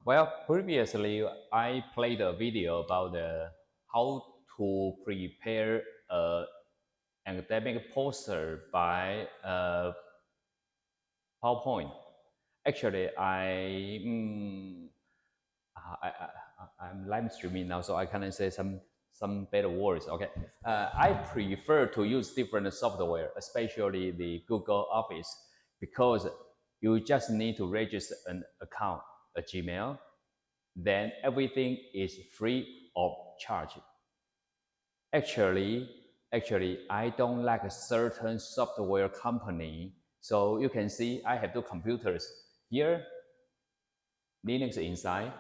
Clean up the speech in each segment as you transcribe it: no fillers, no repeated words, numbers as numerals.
Well, previously I played a video about how to prepare an academic poster by PowerPoint. Actually, I'm live streaming now, so I cannot say some better words. Okay, I prefer to use different software, especially the Google Office, because you just need to register an account, a Gmail, then everything is free of charge. Actually, I don't like a certain software company. So you can see I have two computers here, Linux inside.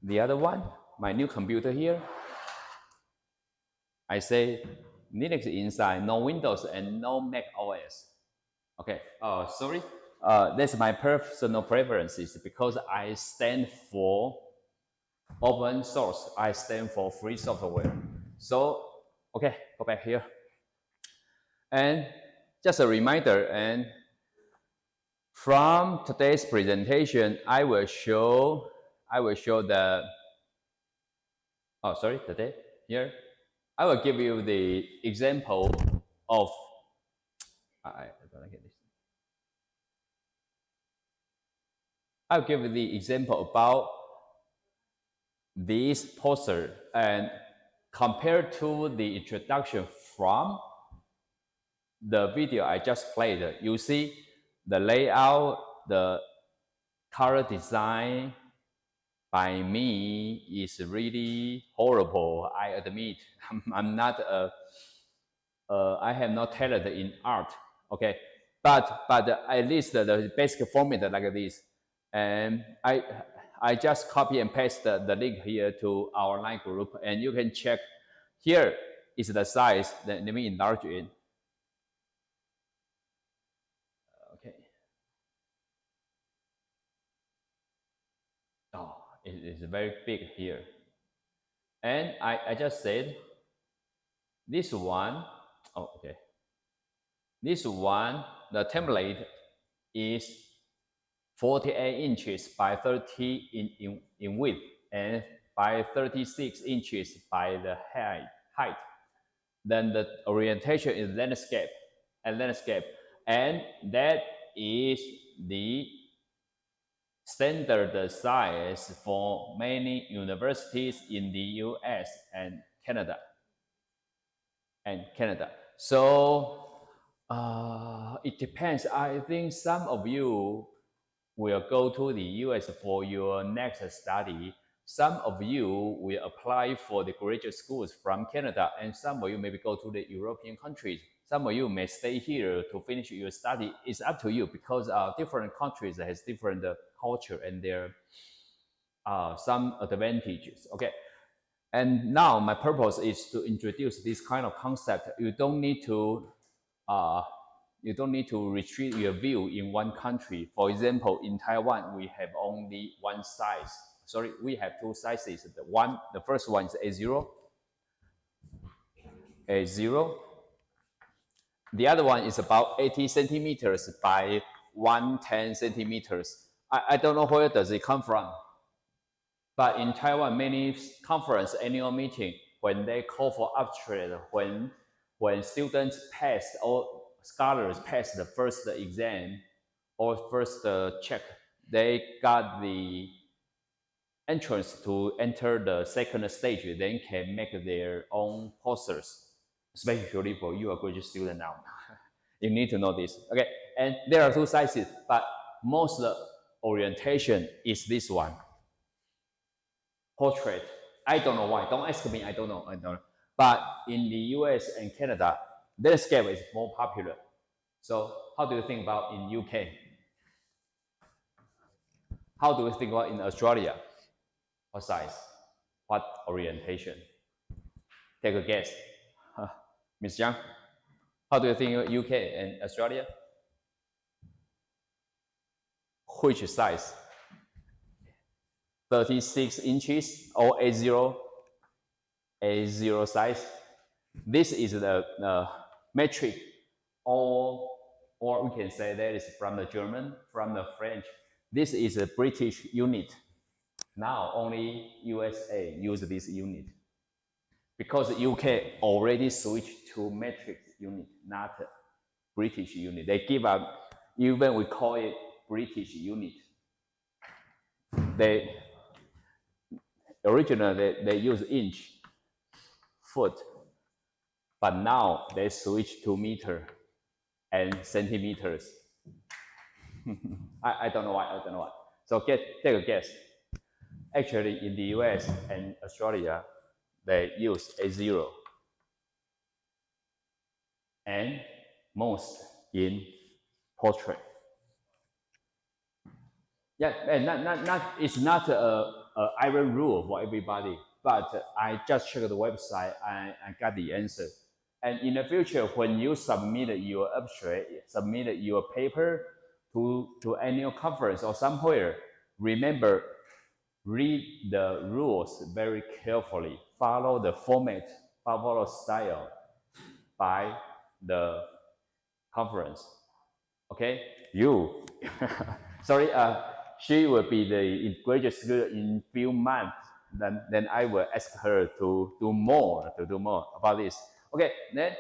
The other one, my new computer here. I say Linux inside, no Windows and no Mac OS. Okay, sorry. That's my personal preferences because I stand for open source. I stand for free software. So, okay, go back here. And just a reminder, and from today's presentation, I will show the, oh, sorry, today, here. I will give you the example of, I don't get this. I'll give you the example about this poster and compared to the introduction from the video I just played. You see the layout, the color design by me is really horrible. I admit I'm not I have no talent in art. Okay, but at least the basic format like this. And I just copy and paste the link here to our line group, and you can check. Here is the size. Let me enlarge it. Okay. Oh, it is very big here. And I just said this one. Oh, okay. This one, the template is 48 inches by 30 in width and by 36 inches by the height. Then the orientation is landscape, and that is the standard size for many universities in the US and Canada. So it depends. I think some of you will go to the US for your next study. Some of you will apply for the graduate schools from Canada, and some of you maybe go to the European countries. Some of you may stay here to finish your study. It's up to you because different countries has different culture and their some advantages. Okay, and now my purpose is to introduce this kind of concept. You don't need to restrict your view in one country. For example, in Taiwan, we have only one size. Sorry, we have two sizes. The first one is A0. The other one is about 80 centimeters by 110 centimeters. I don't know where does it come from. But in Taiwan, many conference annual meeting, when they call for abstract, when students pass or scholars pass the first exam or first check, they got the entrance to enter the second stage, then can make their own posters, especially for you, a graduate student now. You need to know this. Okay, and there are two sizes, but most orientation is this one. Portrait. I don't know why. Don't ask me. I don't know. But in the US and Canada, landscape is more popular. So how do you think about in UK? How do you think about in Australia? What size? What orientation? Take a guess. Ms. Young, how do you think UK and Australia? Which size? 36 inches or A0 size. This is the metric, or we can say that is from the German, from the French. This is a British unit. Now only USA use this unit because UK already switched to metric unit, not British unit. They give up, even we call it British unit. They originally they use inch, foot, but now they switch to meter and centimeters. I don't know why. I don't know why. So take a guess. Actually, in the US and Australia, they use A0, and most in portrait. Yeah, and it's not a iron rule for everybody, but I just checked the website and I got the answer. And in the future, when you submit your abstract, submit your paper to annual conference or somewhere, remember, read the rules very carefully, follow the format, follow the style by the conference. Okay, you, sorry, she will be the graduate student in few months. Then I will ask her to do more about this. Okay, then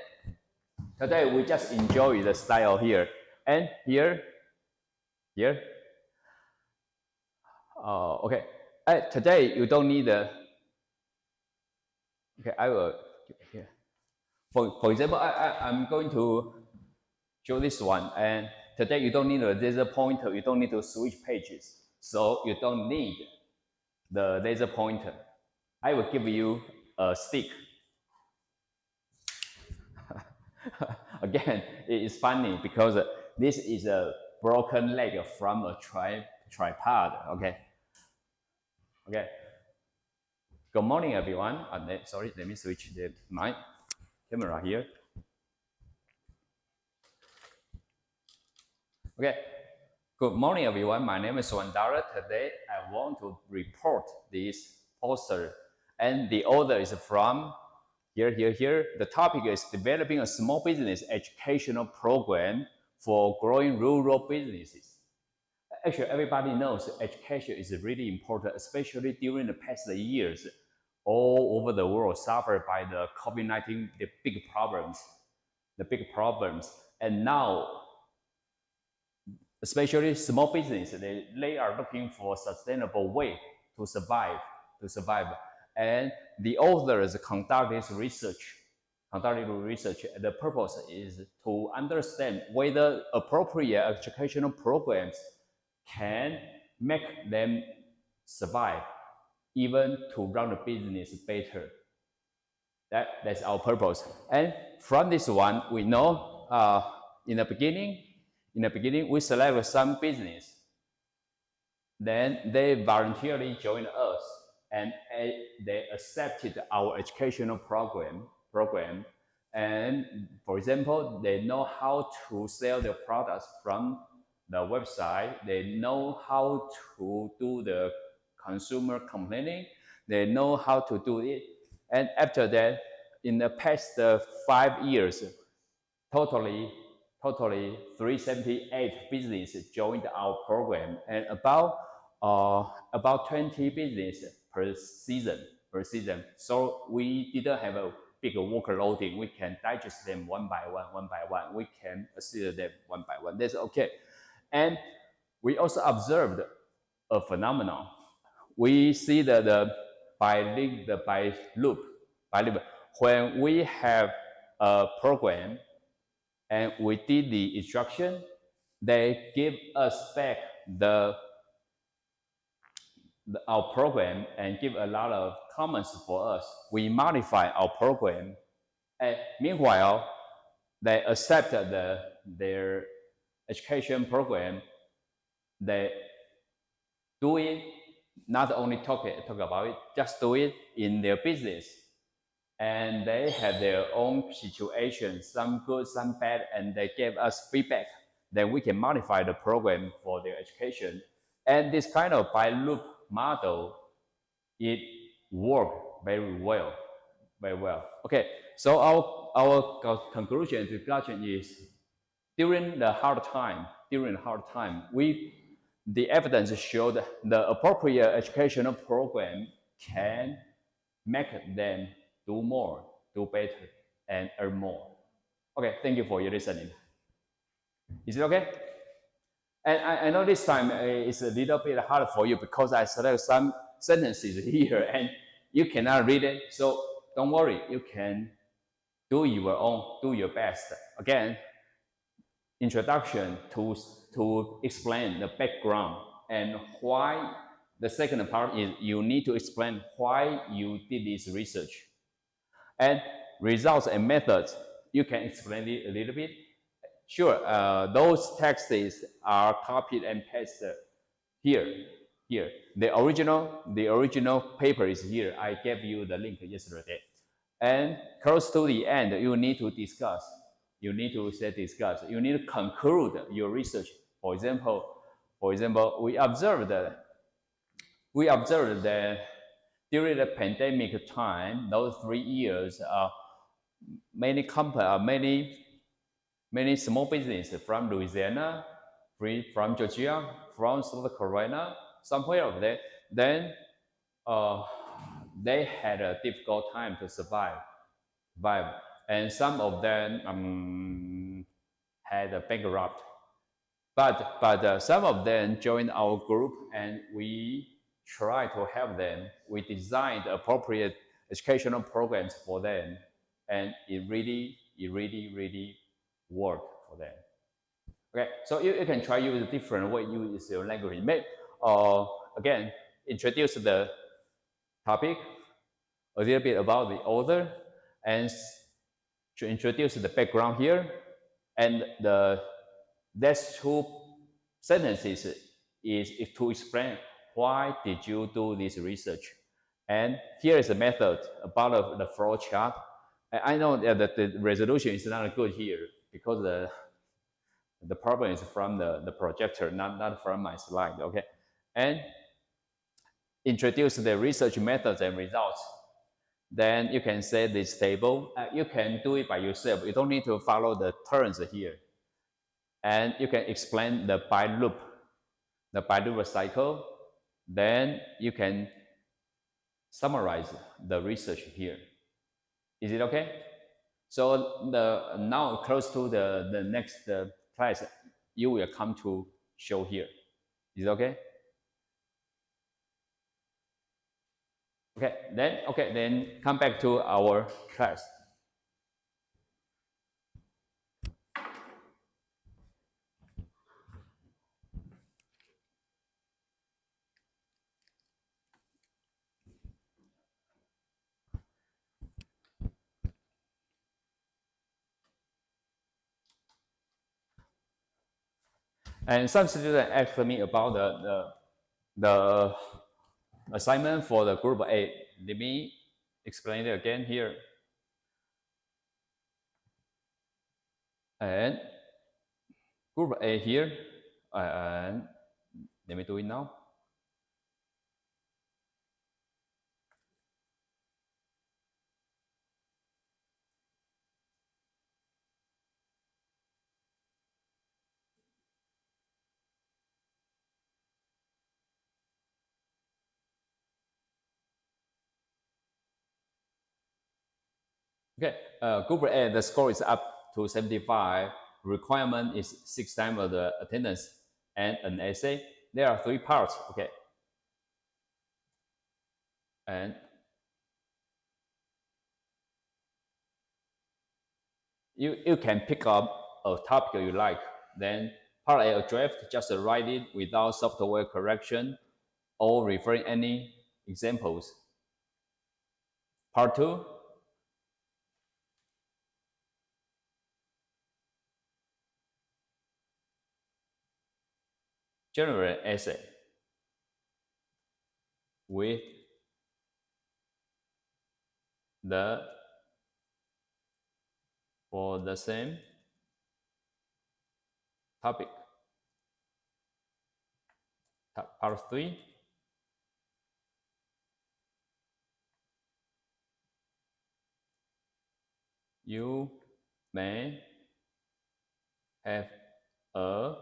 today we just enjoy the style here and here. Okay. Today you don't need the. Okay, I will here. For example, I'm going to show this one, and today you don't need a laser pointer. You don't need to switch pages, so you don't need the laser pointer. I will give you a stick. Again, it is funny because this is a broken leg from a tripod. Okay. Okay. Good morning, everyone. Sorry, let me switch my camera here. Okay. Good morning, everyone. My name is Wandara. Today, I want to report this poster, and the author is from here. The topic is developing a small business educational program for growing rural businesses. Actually, everybody knows education is really important, especially during the past years. All over the world suffered by the COVID-19, the big problems. And now, especially small business, they are looking for a sustainable way to survive. And the authors conduct this research. The purpose is to understand whether appropriate educational programs can make them survive, even to run the business better. That's our purpose. And from this one, we know in the beginning, we select some business. Then they voluntarily joined us, and they accepted our educational program. And for example, they know how to sell their products from the website. They know how to do the consumer complaining. They know how to do it. And after that, in the past 5 years, totally 378 businesses joined our program, and about 20 businesses per season. So we didn't have a big workloading. We can digest them one by one. We can assist them one by one. That's okay. And we also observed a phenomenon. We see that by loop, when we have a program and we did the instruction, they give us back our program and give a lot of comments for us. We modify our program, and meanwhile, they accept their education program. They do it, not only talk about it, just do it in their business. And they have their own situation, some good, some bad, and they gave us feedback. Then we can modify the program for their education. And this kind of by loop model, it worked very well. Okay, so our conclusion and discussion is during the hard time, we the evidence showed the appropriate educational program can make them do more, do better, and earn more. Okay, thank you for your listening. Is it okay? And I know this time it's a little bit hard for you because I select some sentences here and you cannot read it. So don't worry, you can do your own, do your best. Again, introduction to explain the background and why. The second part is you need to explain why you did this research. And results and methods, you can explain it a little bit. Sure, those texts are copied and pasted here. The original paper is here. I gave you the link yesterday. And close to the end, you need to discuss. You need to say discuss. You need to conclude your research. For example, we observed that during the pandemic time, those 3 years, many small businesses from Louisiana, from Georgia, from South Carolina, somewhere of that, then they had a difficult time to survive. And some of them had a bankrupt. But some of them joined our group and we tried to help them. We designed appropriate educational programs for them, and it really worked for them. Okay, so you can try use a different way, use your language. Again, introduce the topic, a little bit about the author, and to introduce the background here, and that's 2 sentences is to explain why did you do this research. And here is a method about the flow chart. I know that the resolution is not good here because the problem is from the projector, not from my slide. Okay, and introduce the research methods and results. Then you can say this table. You can do it by yourself. You don't need to follow the terms here. And you can explain the by loop cycle. Then you can summarize the research here. Is it okay? So now close to the next class, you will come to show here. Is it okay? Okay, then come back to our class. And some students asked me about the assignment for the group A. Let me explain it again here. And group A here, and let me do it now. Okay, group A, the score is up to 75. Requirement is 6 times of the attendance and an essay. There are 3 parts. Okay, and you can pick up a topic you like. Then part A, a draft, just write it without software correction or referring any examples. Part 2, generate essay with for the same topic. Part 3, you may have a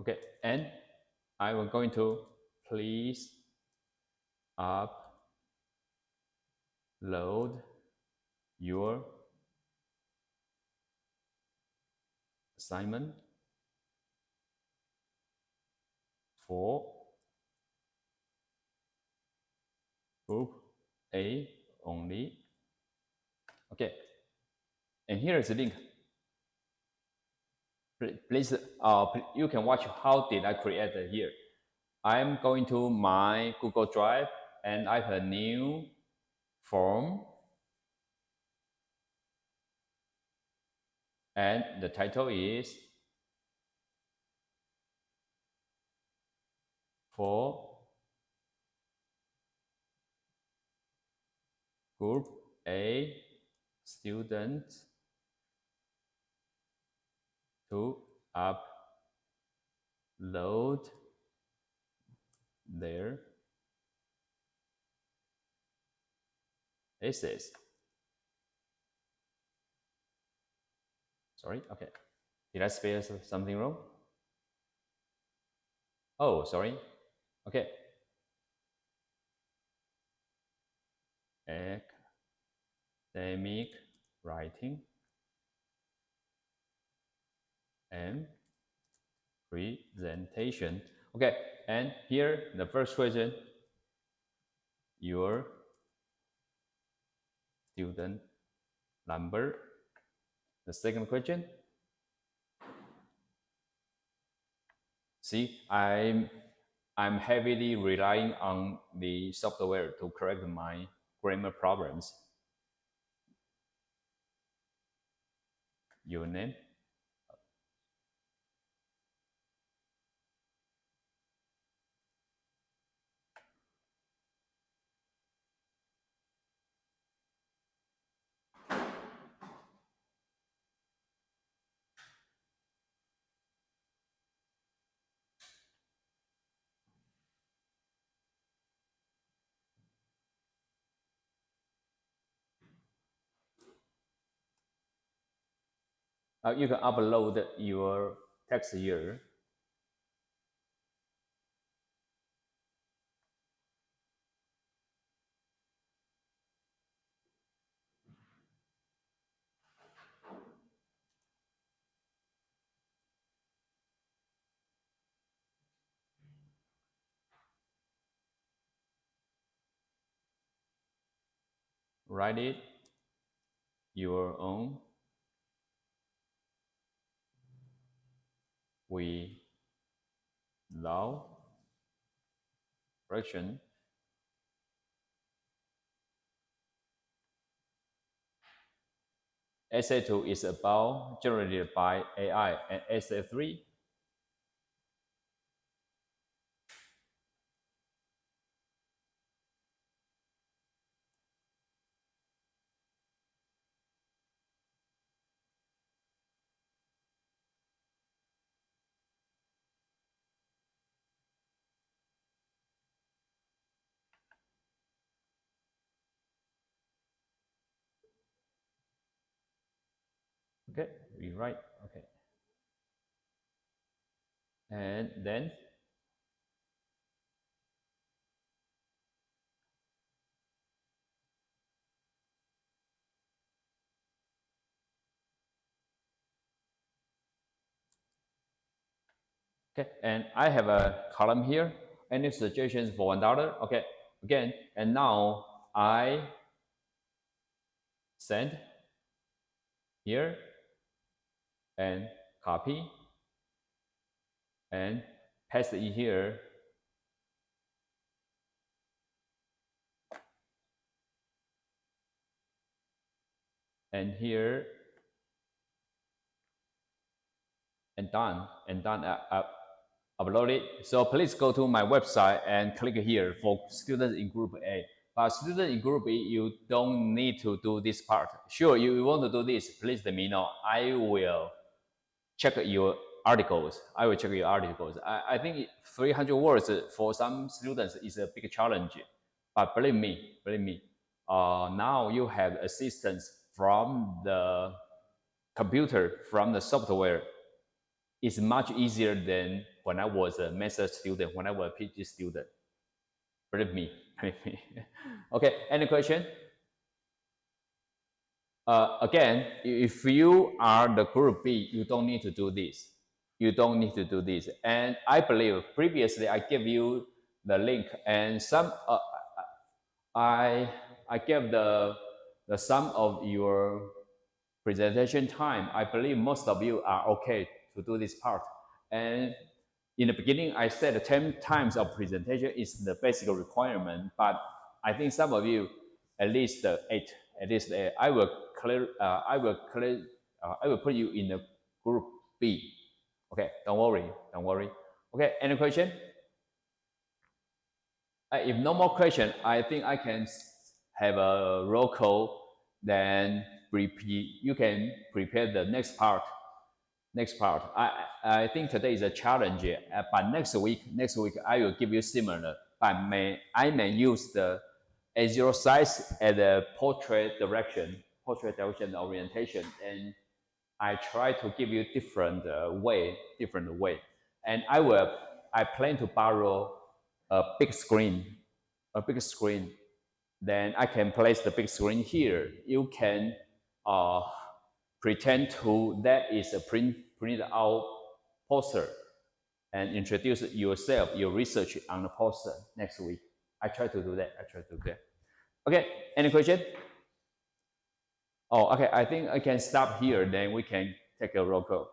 Okay, and I will going to please upload your assignment for group A only. Okay, and here is the link. Please, you can watch how did I create it here. I'm going to my Google Drive and I have a new form. And the title is for Group A students to upload their essays. Sorry, okay. Did I spell something wrong? Oh, sorry. Okay. Academic writing and presentation. Okay, and here the first question, your student number. The second question, see, I'm heavily relying on the software to correct my grammar problems. Your name. You can upload your text here. Write it your own. We love correction. Essay 2 is about generated by AI, and essay 3 okay, rewrite, okay. And then okay, and I have a column here. Any suggestions for $1? Okay, again, and now I send here and copy and paste it here. And here and done upload it. So please go to my website and click here for students in group A. But students in group B, you don't need to do this part. Sure, you want to do this, please let me know. I will check your articles. I think 300 words for some students is a big challenge. But believe me, now you have assistance from the computer, from the software. It's much easier than when I was a master's student, when I was a PhD student. Believe me. Okay, any question? Again, if you are the group B, you don't need to do this. You don't need to do this. And I believe previously I gave you the link, and some I gave the sum of your presentation time. I believe most of you are okay to do this part. And in the beginning, I said 10 times of presentation is the basic requirement, but I think some of you at least 8. At least I will put you in the group B. Okay, don't worry. Okay, any question? If no more question, I think I can have a roll call. Then you can prepare the next part. I think today is a challenge, but next week I will give you similar. But I may use the A0 size at the portrait direction orientation, and I try to give you different way. And I plan to borrow a big screen. Then I can place the big screen here. You can pretend to that is a printed out poster and introduce yourself, your research on the poster next week. I try to do that. Okay, any question? Oh, okay, I think I can stop here, then we can take a roll call.